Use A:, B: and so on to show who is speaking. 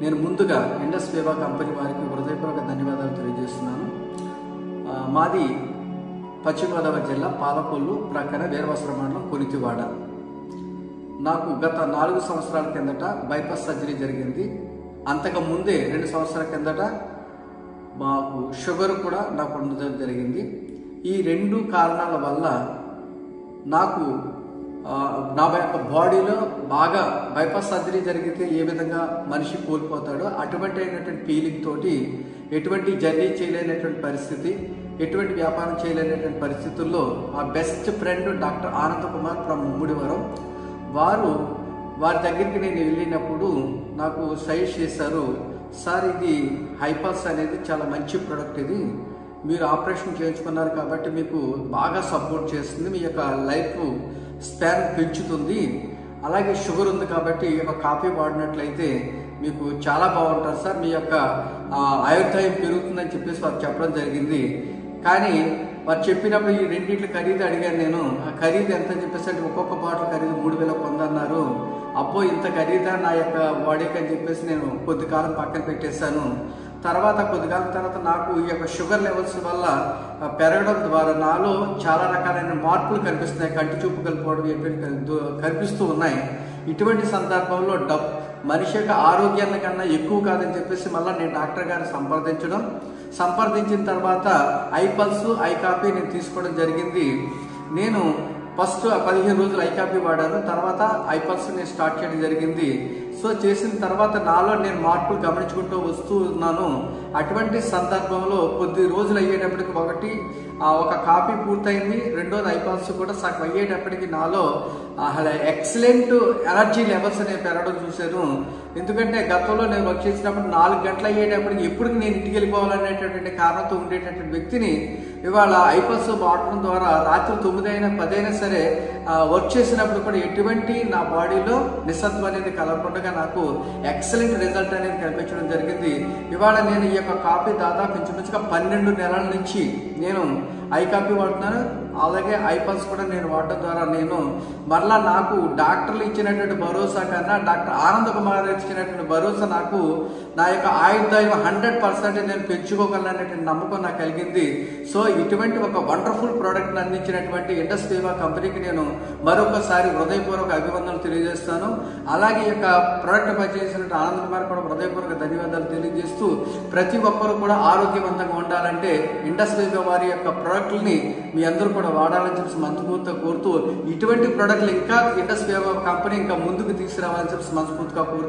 A: నేను ముందుగా Indus వేవా company వారికి హృదయపూర్వక ధన్యవాదాలు తెలియజేస్తున్నాను. మాది పశ్చిమ గోదావరి జిల్లా పాలకొల్లు ప్రక్కన వీరవస్త్ర మండలం కొనితివాడ. నాకు గత 4 సంవత్సరాల కిందట బైపాస్ సర్జరీ జరిగింది. అంతకు ముందే 2 సంవత్సరాల కిందట మాకు షుగర్ కూడా నాకు ఉండడం జరిగింది. ఈ 2 కారణాల వల్ల నాకు నా యొక్క బాడీలో బాగా బైపాస్ సర్జరీ జరిగితే ఏ విధంగా మనిషి కోల్పోతాడో అటువంటి అయినటువంటి ఫీలింగ్ తోటి ఎటువంటి జర్నీ చేయలేనటువంటి పరిస్థితి, ఎటువంటి వ్యాపారం చేయలేనటువంటి పరిస్థితుల్లో మా best friend doctor Anand Kumar from Mummidivaram వారి దగ్గరికి నేను వెళ్ళినప్పుడు నాకు సజెస్ట్ చేశారు, సార్ ఇది హైపల్స్ అనేది చాలా మంచి ప్రోడక్ట్, ఇది మీరు ఆపరేషన్ చేయించుకున్నారు కాబట్టి మీకు బాగా సపోర్ట్ చేస్తుంది, మీ యొక్క లైఫ్ స్పాన్ పెంచుతుంది, అలాగే షుగర్ ఉంది కాబట్టి ఈ యొక్క కాఫీ వాడినట్లయితే మీకు చాలా బాగుంటుంది సార్, మీ యొక్క ఆయుర్దాయం పెరుగుతుందని చెప్పేసి వారు చెప్పడం జరిగింది. కానీ వారు చెప్పినప్పుడు ఈ రెండింటి ఖరీదు అడిగాను నేను. ఆ ఖరీదు ఎంత అని చెప్పేసి అంటే ఒక్కొక్క బాటిల్ ఖరీదు 3,000 పొందన్నారు. అబ్బో ఇంత ఖరీదా నా యొక్క బాడీకి అని చెప్పేసి నేను కొద్ది కాలం పక్కన పెట్టేశాను. కొద్ది కాలం తర్వాత నాకు ఈ యొక్క షుగర్ లెవెల్స్ వల్ల పెరగడం ద్వారా నాలో చాలా రకాలైన మార్పులు కనిపిస్తున్నాయి, కంటి చూపు కలిపోవడం కనిపిస్తూ ఉన్నాయి. ఇటువంటి సందర్భంలో మనిషి యొక్క ఆరోగ్యాన్ని కన్నా ఎక్కువ కాదని చెప్పేసి మళ్ళీ నేను డాక్టర్ గారిని సంప్రదించిన తర్వాత ఐపల్స్ ఐకాపీ నేను తీసుకోవడం జరిగింది. నేను ఫస్ట్ 15 రోజులు ఐకాపీ వాడాను, తర్వాత ఐపల్స్ నేను స్టార్ట్ చేయడం జరిగింది. సో చేసిన తర్వాత నాలో నేను మార్పులు గమనించుకుంటూ వస్తూ ఉన్నాను. అటువంటి సందర్భంలో కొద్ది రోజులు అయ్యేటప్పటికి ఒక కాపీ పూర్తయింది, రెండోది ఐపల్స్ కూడా సగం అయ్యేటప్పటికి నాలో ఎక్సలెంట్ ఎనర్జీ లెవెల్స్ అనేవి పెరగడం చూశాను. ఎందుకంటే గతంలో నేను వర్క్ చేసినప్పుడు 4 గంటలు అయ్యేటప్పటికి ఎప్పటికి నేను ఇంటికి వెళ్ళిపోవాలనేటటువంటి కారణంతో ఉండేటటువంటి వ్యక్తిని ఇవాళ ఐపల్స్ వాడటం ద్వారా రాత్రి 9 అయినా 10 అయినా సరే వర్క్ చేసినప్పుడు కూడా ఎటువంటి నా బాడీలో నిస్సత్వం అనేది కలగకుండా నాకు ఎక్సలెంట్ రిజల్ట్ అనేది కనిపించడం జరిగింది. ఇవాళ నేను ఈ యొక్క కాఫీ దాదాపు ఇంచుమించుగా 12 నెలల నుంచి నేను ఐ కాఫీ వాడుతున్నాను, అలాగే ఐపల్స్ కూడా నేను వాడటం ద్వారా నేను మరలా నాకు డాక్టర్లు ఇచ్చినటువంటి భరోసా కన్నా డాక్టర్ ఆనంద్ కుమార్ ఇచ్చినటువంటి భరోసా నాకు నా యొక్క ఆయుర్దాయం 100% నేను పెంచుకోగలనటువంటి నమ్మకం నాకు కలిగింది. సో ఇటువంటి ఒక వండర్ఫుల్ ప్రోడక్ట్ని అందించినటువంటి ఇండస్ వేవా కంపెనీకి నేను మరొకసారి హృదయపూర్వక అభివందనలు తెలియజేస్తాను. అలాగే ఈ యొక్క ప్రోడక్ట్ పనిచేసినటువంటి ఆనంద్ కుమార్ కూడా హృదయపూర్వక ధన్యవాదాలు తెలియజేస్తూ ప్రతి ఒక్కరూ కూడా ఆరోగ్యవంతంగా ఉండాలంటే ఇండస్ వేవా వారి యొక్క ప్రోడక్ట్ని మీ అందరూ కూడా వాడాలని చెప్పి మనస్ఫూర్తిగా కోరుతూ ఇటువంటి ప్రోడక్ట్లు ఇంకా ఇండస్ వేవా కంపెనీ ఇంకా ముందుకు తీసుకురావాలని చెప్పి మనస్ఫూర్తిగా కోరుతూ